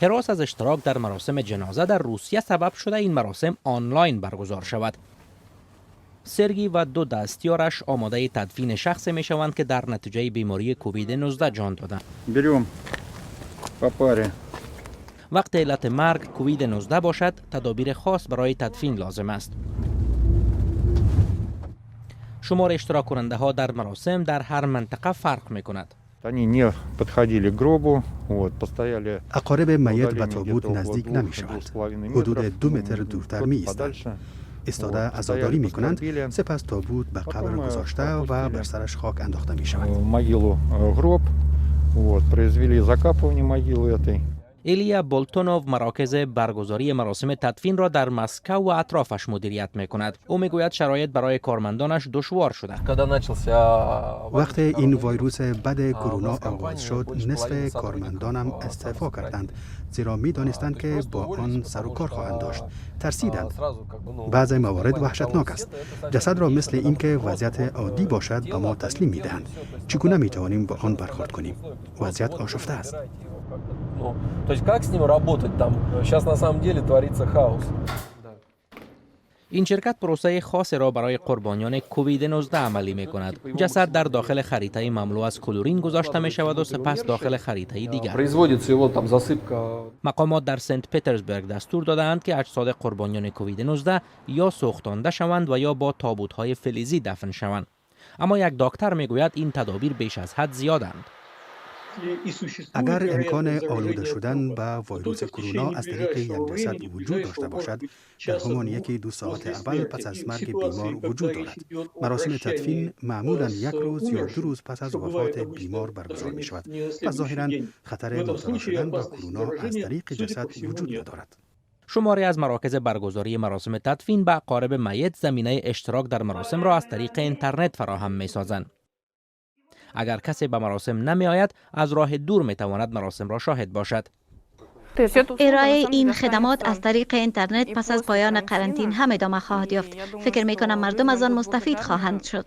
هراس از اشتراک در مراسم جنازه در روسیه سبب شده این مراسم آنلاین برگزار شود. سرگی و 2 دستیارش آماده تدفین شخصی می شوند که در نتیجه بیماری کووید 19 جان دادند. بریم په پاره. وقت علت مرگ کووید 19 باشد، تدابیر خاص برای تدفین لازم است. شمار اشتراک کننده ها در مراسم در هر منطقه فرق می کند. Они не подходили к гробу, постояли. اقارب میت و تابوت نزدیک نمی شوند. حدود 2 متر دورتر می ایستند. ایستاده عزاداری می کنند، سپس تابوت به قبر گذاشته و بر سرش خاک انداخته می شود. Могилу гроб, произвели закапывание могилы этой. ایلیا بولتونوف مراکز برگزاری مراسم تدفین را در مسکو و اطرافش مدیریت می کند. او می گوید شرایط برای کارمندانش دشوار شده. وقت این ویروس بد کرونا آغاز شد، نصف کارمندانم استعفا کردند، زیرا می دانستند که با آن سر و کار خواهند داشت. ترسیدند. بعضی موارد وحشتناک است. جسد را مثل اینکه وضعیت عادی باشد به ما تسلیم می دهند. چگونه می توانیم با آن برخورد کنیم؟ وضعیت آشفته است. То есть как с ним работать там? Сейчас на самом деле творится хаос. این شرکت پروسه خاصی را برای قربانیان کووید 19 عملی می کند. جسد در داخل خریطه مملو از کلورین گذاشته می شود و سپس داخل خریطه دیگر. Производится его там засыпка. مقامات در سنت پترزبورگ دستور دادند که اجساد قربانیان کووید 19 یا سوختانده شوند و یا با تابوت‌های فلزی دفن شوند. اما یک دکتر می گوید این تدابیر بیش از حد زیادند. اگر امکان آلوده شدن به ویروس کرونا از طریق یک جسد وجود داشته باشد، در همان 1-2 ساعت اول پس از مرگ بیمار وجود دارد. مراسم تدفین معمولا 1 روز یا 2 روز پس از وفات بیمار برگزار می شود. پس ظاهرا خطر مبتلا شدن به کرونا از طریق جسد وجود ندارد. شماری از مراکز برگزاری مراسم تدفین به اقارب میت زمینه اشتراک در مراسم را از طریق اینترنت فراهم می سازند. اگر کسی به مراسم نمی آید، از راه دور می تواند مراسم را شاهد باشد. ارائه این خدمات از طریق اینترنت پس از پایان قرنطینه هم ادامه خواهد یافت. فکر می کنم مردم از آن مستفید خواهند شد.